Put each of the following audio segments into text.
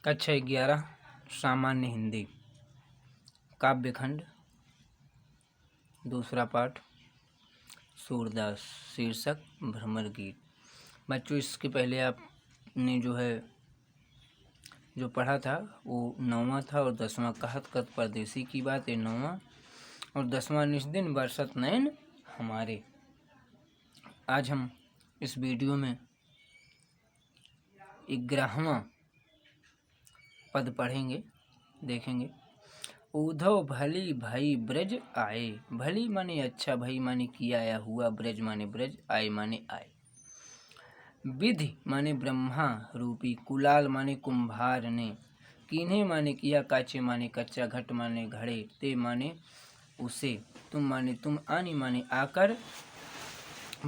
कक्षा 11 सामान्य हिंदी काव्यखंड दूसरा पाठ सूरदास शीर्षक भ्रमर गीत। बच्चों, इसके पहले आपने जो पढ़ा था वो 9वां था और 10वां कहत कत परदेसी की बात है 9वां और 10वां निस्दिन बरसत नैन हमारे। आज हम इस वीडियो में 11वां पद पढ़ेंगे, देखेंगे। उधव भली भाई ब्रज आए। भली माने अच्छा, भाई माने किया या हुआ, ब्रज माने ब्रज, आए माने आए। विधि माने ब्रह्मा रूपी, कुलाल माने कुम्भार ने, कीन्हे माने किया, काचे माने कच्चा, घट माने घड़े, ते माने उसे, तुम माने तुम, आनी माने आकर,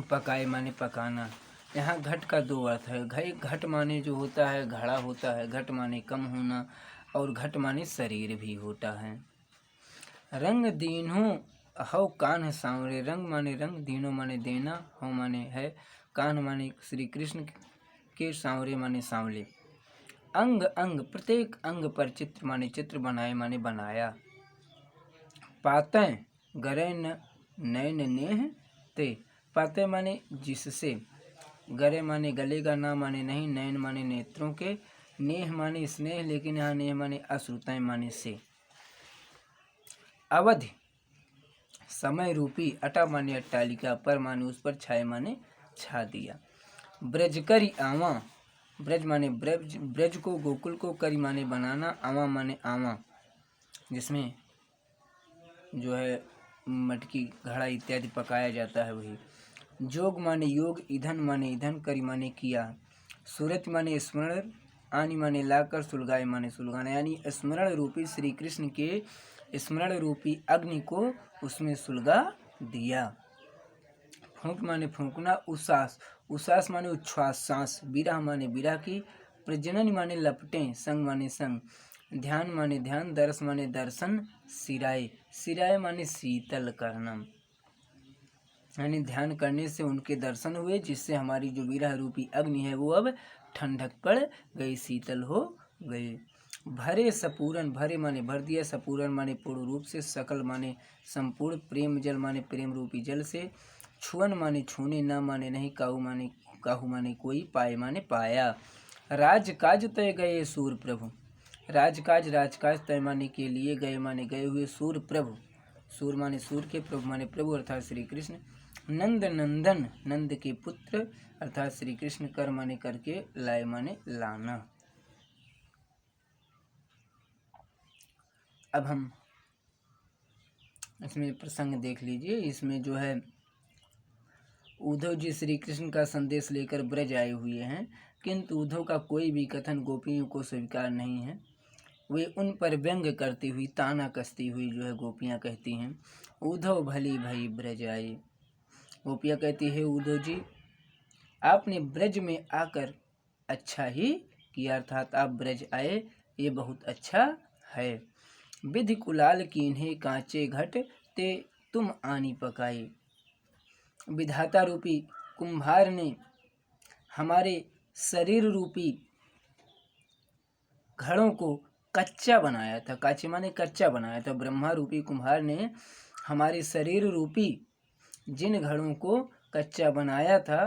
पकाए माने पकाना। यहाँ घट का दो अर्थ है। घट माने जो होता है घड़ा होता है, घट माने कम होना और घट माने शरीर भी होता है। रंग दीन्हों हव कान्ह सांवरे। रंग माने रंग, दीनों माने देना, हव माने है, कान्ह माने श्री कृष्ण के, सांवरे माने सांवले। अंग अंग प्रत्येक अंग पर चित्र माने चित्र, बनाए माने बनाया। पातय गरे नैन नेह ते। पातय माने जिससे, गरे माने गलेगा, ना माने नहीं, नैन माने नेत्रों के, नेह माने स्नेह, लेकिन यहाँ नेह माने अश्रुतय माने से। अवधि समय रूपी, अटा माने अट्टालिका, पर माने उस पर, छाए माने छा दिया। ब्रज करी आवा। ब्रज माने ब्रज, ब्रज को गोकुल को, करी माने बनाना, आवा माने आवा, जिसमें जो है मटकी घड़ा इत्यादि पकाया जाता है वही। जोग माने योग, ईंधन माने ईंधन, करी माने किया। सूरत माने स्मरण, आनी माने लाकर, सुलगाए माने सुलगाना। यानी स्मरण रूपी श्री कृष्ण के स्मरण रूपी अग्नि को उसमें सुलगा दिया। फूंक माने फूंकना। उसास, उसास माने उच्छ्वास सांस। विरह माने विरह की। प्रजनन माने लपटें, संग माने संग। ध्यान माने ध्यान, दर्श माने दर्शन। सिराय, सिराय माने शीतल करना, यानी ध्यान करने से उनके दर्शन हुए, जिससे हमारी जो विरह रूपी अग्नि है वो अब ठंडक पड़ गई, शीतल हो गई। भरे सपूरन, भरे माने भर दिया, सपूरन माने पूर्ण रूप से, सकल माने संपूर्ण, प्रेम जल माने प्रेम रूपी जल से, छुअन माने छूने, न माने नहीं, काहू माने कोई, पाए माने पाया। राजकाज तय गए सूर प्रभु। राजकाज तय माने के लिए, गए माने गए हुए, सूर प्रभु, सूर माने सूर के, प्रभु माने प्रभु अर्थात श्री कृष्ण। नंद नंदन, नंद के पुत्र अर्थात श्री कृष्ण, कर माने करके, लाए माने लाना। अब हम इसमें प्रसंग देख लीजिए। इसमें जो है उद्धव जी श्री कृष्ण का संदेश लेकर ब्रज आए हुए हैं, किंतु उद्धव का कोई भी कथन गोपियों को स्वीकार नहीं है। वे उन पर व्यंग करती हुई, ताना कसती हुई जो है गोपियाँ कहती हैं, उद्धव भली भई ब्रज आए। गोपियाँ कहती है, उद्धव जी आपने ब्रज में आकर अच्छा ही किया, अर्थात आप ब्रज आए ये बहुत अच्छा है। विधि कुलाल कीन्हे कांचे घट, ते तुम आनी पकाए। विधाता रूपी कुम्हार ने हमारे शरीर रूपी घड़ों को कच्चा बनाया था। काचे माने कच्चा बनाया था। ब्रह्मा रूपी कुम्हार ने हमारे शरीर रूपी जिन घड़ों को कच्चा बनाया था,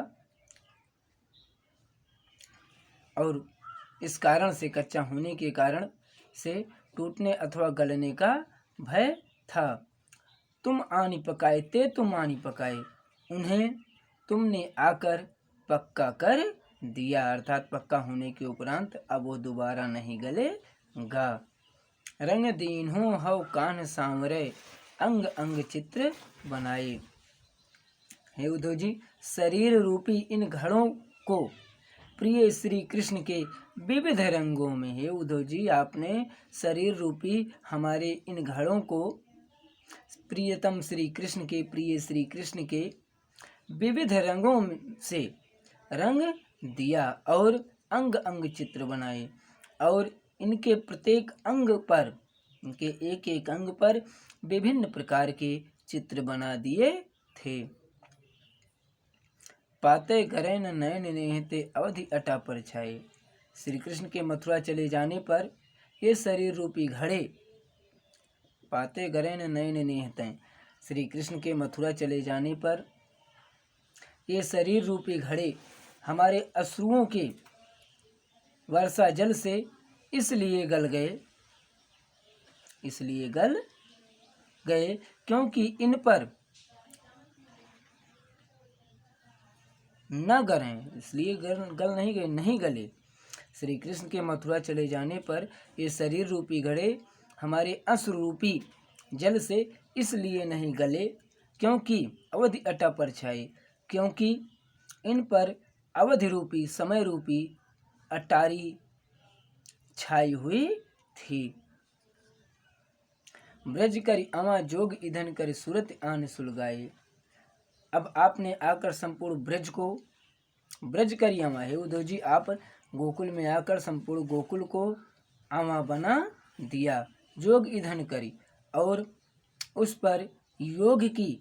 और इस कारण से, कच्चा होने के कारण से टूटने अथवा गलने का भय था। तुम आनी पकाए, ते तुम आनी पकाए, उन्हें तुमने आकर पक्का कर दिया, अर्थात पक्का होने के उपरांत अब वो दोबारा नहीं गलेगा। रंग दीन्हों हव कान्ह सांवरे, अंग अंग चित्र बनाए। हे उद्धव जी, शरीर रूपी इन घड़ों को प्रिय श्री कृष्ण के विविध रंगों में, हे उद्धव जी आपने शरीर रूपी हमारे इन घड़ों को प्रियतम श्री कृष्ण के, प्रिय श्री कृष्ण के विविध रंगों से रंग दिया और अंग अंग चित्र बनाए, और इनके प्रत्येक अंग पर, इनके एक एक अंग पर विभिन्न प्रकार के चित्र बना दिए थे। पाते गरे न नयन नेह, ते अवधि अटा पर छाए। श्री कृष्ण के मथुरा चले जाने पर ये शरीर रूपी घड़े पाते गरे न नयन नेहते। श्री कृष्ण के मथुरा चले जाने पर ये शरीर रूपी घड़े हमारे अश्रुओं के वर्षा जल से इसलिए गल गए क्योंकि इन पर न गए, इसलिए गल नहीं गए, नहीं गले। श्री कृष्ण के मथुरा चले जाने पर ये शरीर रूपी घड़े हमारे अश्रु रूपी जल से इसलिए नहीं गले क्योंकि अवधि अटा पर छाए, क्योंकि इन पर अवधि रूपी समय रूपी अटारी छाई हुई थी। ब्रज करी अमा जोग ईंधन कर सूरत आन सुलगाए। अब आपने आकर संपूर्ण ब्रज करी अमा, हे उद्धव जी आप गोकुल में आकर संपूर्ण गोकुल को आमा बना दिया। जोग ईंधन करी, और उस पर योग की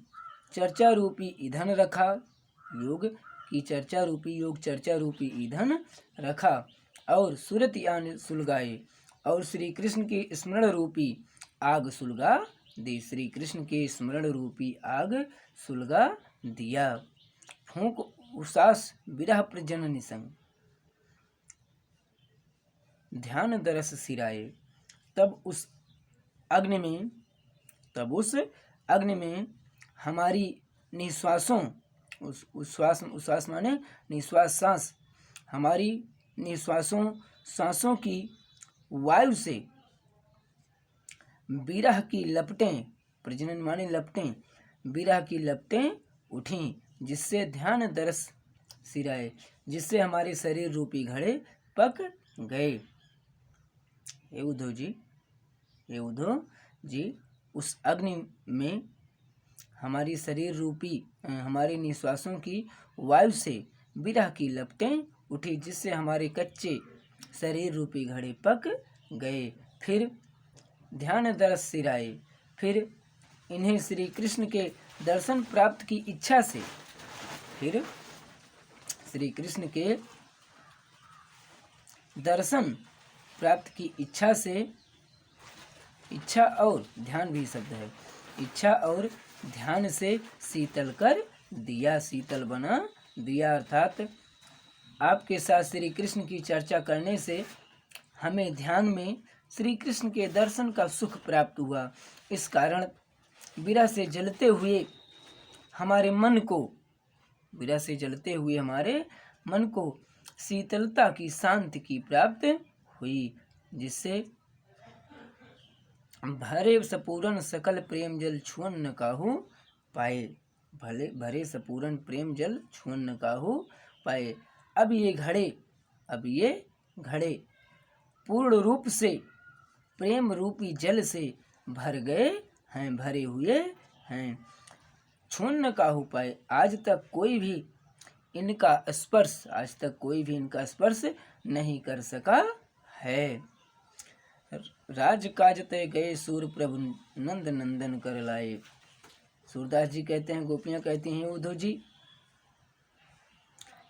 चर्चा रूपी ईंधन रखा, योग की चर्चा रूपी योग चर्चा रूपी ईंधन रखा, और सूरत आन सुलगाए, और श्री कृष्ण के स्मरण रूपी आग सुलगा दी। श्री कृष्ण के स्मरण रूपी आग सुलगा दिया। फूंक उसास विरह प्रजन निसंग, ध्यान दरस सिराए। तब उस अग्नि में हमारी निश्वासों, उश्वास माने निश्वास सांस, हमारी निश्वासों सांसों की वायु से विरह की लपटें, प्रजनन माने लपटें, विरह की लपटें उठीं, जिससे ध्यान दरस सिराए, जिससे हमारे शरीर रूपी घड़े पक गए। ये उद्धव जी उस अग्नि में हमारी शरीर रूपी हमारी निश्वासों की वायु से विरह की लपटें उठी, जिससे हमारे कच्चे शरीर रूपी घड़े पक गए। फिर ध्यान दरस सिराए, फिर इन्हें श्री कृष्ण के दर्शन प्राप्त की इच्छा से, फिर श्री कृष्ण के दर्शन प्राप्त की इच्छा से, इच्छा और ध्यान भी शब्द है, इच्छा और ध्यान से शीतल कर दिया, शीतल बना दिया। अर्थात आपके साथ श्री कृष्ण की चर्चा करने से हमें ध्यान में श्री कृष्ण के दर्शन का सुख प्राप्त हुआ। इस कारण विरह से जलते हुए हमारे मन को शीतलता की, शांति की प्राप्त हुई, जिससे भरे सपूरन सकल प्रेम जल छुअन न काहू पाए, भरे सपूरन प्रेम जल छुअन न काहू पाए। अब ये घड़े पूर्ण रूप से प्रेम रूपी जल से भरे हुए हैं, छुअन न काहू पाए। आज तक कोई भी इनका स्पर्श नहीं कर सका है। राज काज तय गए सूर प्रभु नंद नंदन कर लाए। सूरदास जी कहते हैं, गोपियां कहती हैं, उद्धव जी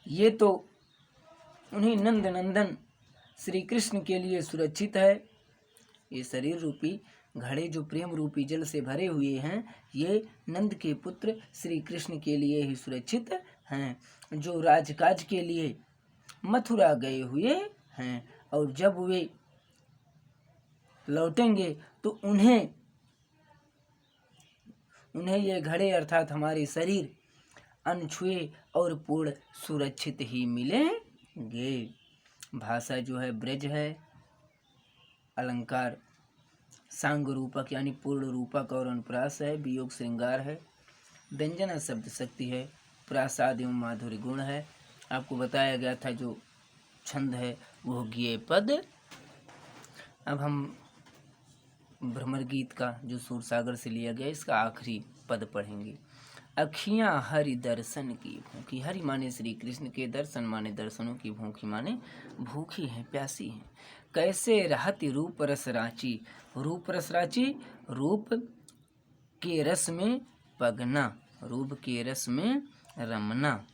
ये तो उन्हीं नंद नंदन श्री कृष्ण के लिए सुरक्षित है। ये शरीर रूपी घड़े जो प्रेम रूपी जल से भरे हुए हैं, ये नंद के पुत्र श्री कृष्ण के लिए ही सुरक्षित हैं, जो राजकाज के लिए मथुरा गए हुए हैं, और जब वे लौटेंगे तो उन्हें ये घड़े अर्थात हमारे शरीर अनछुए और पूर्ण सुरक्षित ही मिलेंगे। भाषा जो है ब्रज है, अलंकार सांग रूपक यानी पूर्ण रूपक और अनुप्रास है, वियोग श्रृंगार है, व्यंजना शब्द शक्ति है, प्रासाद एवं माधुर्य गुण है। आपको बताया गया था जो छंद है वो ज्ञेय पद। अब हम भ्रमर गीत का जो सूरसागर से लिया गया इसका आखिरी पद पढ़ेंगे। अखियाँ हरि दर्शन की भूखी, हरि माने श्री कृष्ण के दर्शन माने दर्शनों की, भूखी माने भूखी हैं, प्यासी हैं। कैसे रहती रूप रस रांची, रूप रस रांची, रूप के रस में पगना, रूप के रस में रमना।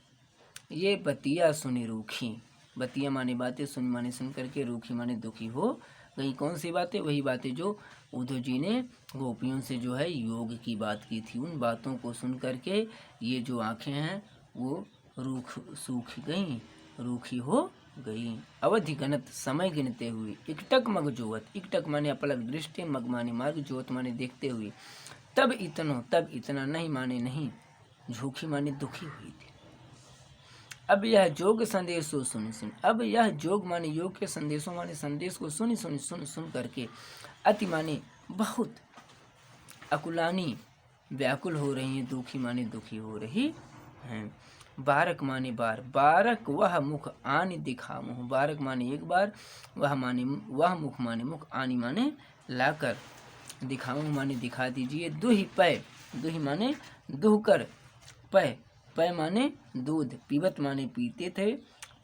ये बतिया सुनी रूखी, बतिया माने बातें, सुन माने सुन करके, रूखी माने दुखी हो गई। कौन सी बातें? वही बातें जो उद्धव जी ने गोपियों से जो है योग की बात की थी। उन बातों को सुन करके ये जो आँखें हैं वो सूख गईं, रूखी हो गई। अवधि गणत समय गिनते हुए, इकटक मग जोवत, इकटक माने अपलक दृष्टि, मग माने मार्ग, जोत माने देखते हुए, तब इतना नहीं माने नहीं, झूठी माने दुखी हुई थी। अब यह जोग संदेशो सुन, अब यह जोग माने योग के संदेशों माने संदेश को सुन करके अति माने बहुत, अकुलानी व्याकुल हो रही हैं, दुखी माने दुखी हो रही हैं। बारक माने बार, बारक वह मुख आनि दिखाऊं, बारक माने एक बार, वह मुख माने मुख, आनि माने लाकर, दिखाऊं माने दिखा दीजिए। दुहि पै, दुहि माने दुह कर, पै, पै माने दूध, पीबत माने पीते थे,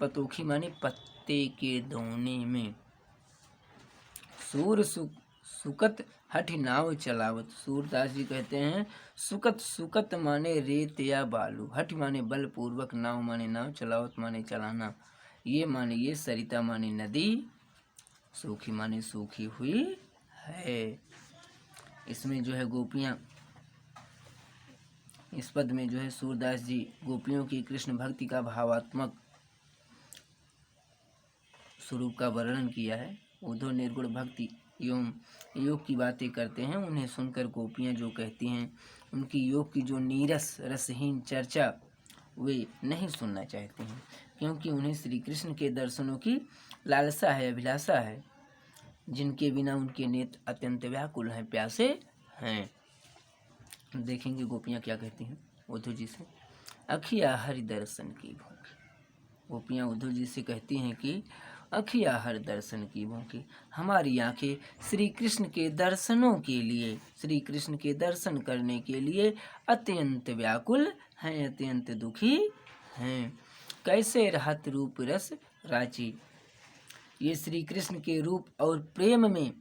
पतोखी माने पत्ते के दोने में। सूर सुकत हठ नाव चलावत, सूरदास जी कहते हैं सुकत माने रेत या बालू, हठ माने बल पूर्वक, नाव माने नाव, चलावत माने चलाना, ये सरिता माने नदी, सूखी माने सूखी हुई है। इसमें जो है गोपियाँ, इस पद में जो है सूरदास जी गोपियों की कृष्ण भक्ति का भावात्मक स्वरूप का वर्णन किया है। उद्धव निर्गुण भक्ति एवं योग की बातें करते हैं। उन्हें सुनकर गोपियाँ जो कहती हैं, उनकी योग की जो नीरस रसहीन चर्चा वे नहीं सुनना चाहते हैं, क्योंकि उन्हें श्री कृष्ण के दर्शनों की लालसा है, अभिलाषा है, जिनके बिना उनके नेत्र अत्यंत व्याकुल हैं, प्यासे हैं। देखेंगे गोपियाँ क्या कहती हैं उद्धव जी से। अखिया हरि दर्शन की भूखी, गोपियाँ उद्धव जी से कहती हैं कि अखिया हर दर्शन की भूखी, हमारी आंखें श्री कृष्ण के दर्शनों के लिए, श्री कृष्ण के दर्शन करने के लिए अत्यंत व्याकुल हैं, अत्यंत दुखी हैं। कैसे रहत रूप रस राची, ये श्री कृष्ण के रूप और प्रेम में,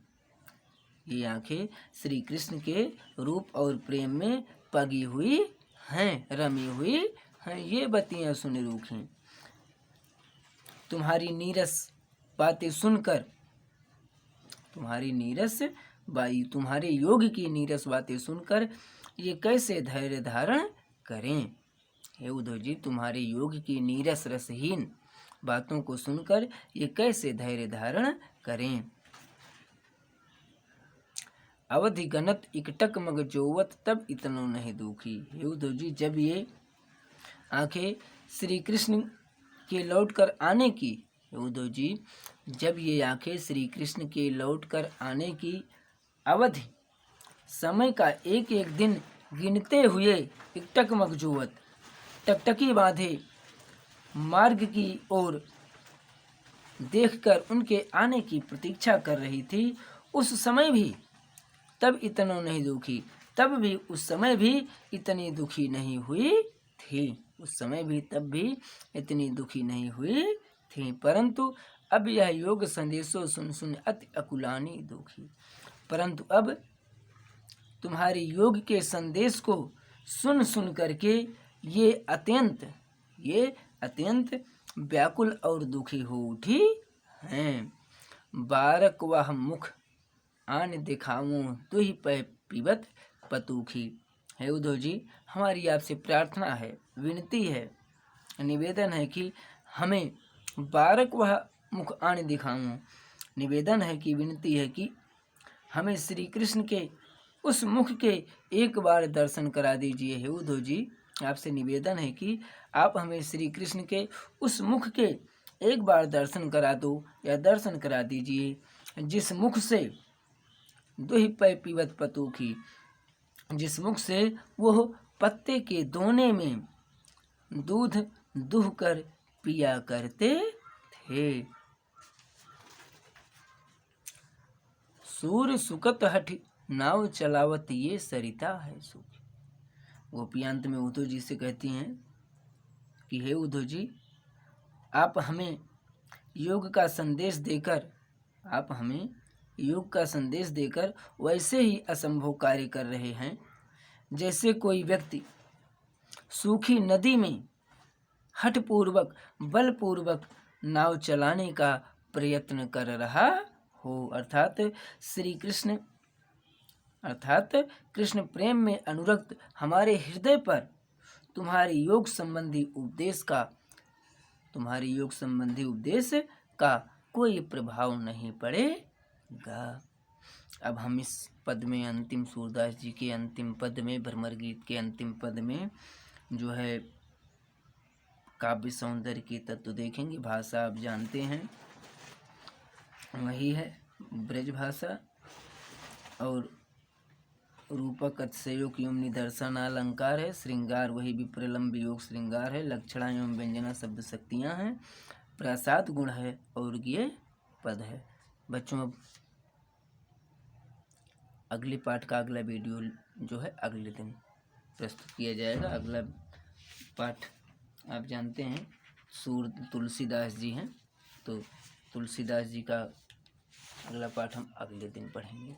ये आंखें श्री कृष्ण के रूप और प्रेम में पगी हुई हैं, रमी हुई हैं। ये बतियाँ सुन रूखी, तुम्हारी नीरस बातें सुनकर, तुम्हारे योग की नीरस बातें सुनकर ये कैसे धैर्य धारण करें। हे उद्धव जी, तुम्हारे योग की नीरस रसहीन बातों को सुनकर ये कैसे धैर्य धारण करें। अवधि गणत इकटक मग जोवत, तब इतनो नहीं दुखी। हे उद्धव जी, जब ये आंखें श्री कृष्ण के लौट कर आने की, उद्धव जी जब ये आंखें श्री कृष्ण के लौट कर आने की अवधि, समय का एक एक दिन गिनते हुए, इकटक मग जोवत, टकटकी बांधे मार्ग की ओर देखकर उनके आने की प्रतीक्षा कर रही थी, उस समय भी तब इतना नहीं दुखी, तब भी उस समय भी इतनी दुखी नहीं हुई थी, उस समय भी तब भी इतनी दुखी नहीं हुई थी। परंतु अब यह योग संदेशो सुन अति अकुलानी दुखी, परंतु अब तुम्हारे योग के संदेश को सुन करके ये अत्यंत व्याकुल और दुखी हो उठी हैं। बारक वह मुख आन दिखाऊं, तुही पै पीबत पतूखी। है उद्धव जी, हमारी आपसे प्रार्थना है, विनती है, निवेदन है कि हमें बारक वह मुख आन दिखाऊं, निवेदन है कि, विनती है कि हमें श्री कृष्ण के उस मुख के एक बार दर्शन करा दीजिए। हे उद्धव जी, आपसे निवेदन है कि आप हमें श्री कृष्ण के उस मुख के एक बार दर्शन करा दो, या दर्शन करा दीजिए, जिस मुख से दुहि पै पीवत पतूखी, जिस मुख से वह पत्ते के दोने में दूध दुह कर पिया करते थे। सूर सुकत हठ नाव चलावत, ये सरिता है सूखी। गोपियांत में उद्धव जी से कहती हैं कि हे उद्धव जी, आप हमें योग का संदेश देकर वैसे ही असंभव कार्य कर रहे हैं, जैसे कोई व्यक्ति सूखी नदी में हठपूर्वक बलपूर्वक नाव चलाने का प्रयत्न कर रहा हो। अर्थात कृष्ण प्रेम में अनुरक्त हमारे हृदय पर तुम्हारे योग संबंधी उपदेश का कोई प्रभाव नहीं पड़ेगा। अब हम इस पद में अंतिम, सूरदास जी के अंतिम पद में, भ्रमर गीत के अंतिम पद में जो है काव्य सौंदर्य के तत्व देखेंगे। भाषा आप जानते हैं वही है ब्रज भाषा, और रूपक अतिशयोक्ति एवं निदर्शन अलंकार है। श्रृंगार वही विप्रलंब योग श्रृंगार है। लक्षणा एवं व्यंजना शब्द शक्तियाँ हैं। प्रसाद गुण है और ये पद है। बच्चों अब अगले पाठ का अगला वीडियो जो है अगले दिन प्रस्तुत किया जाएगा। अगला पाठ आप जानते हैं तुलसीदास जी हैं, तो तुलसीदास जी का अगला पाठ हम अगले दिन पढ़ेंगे।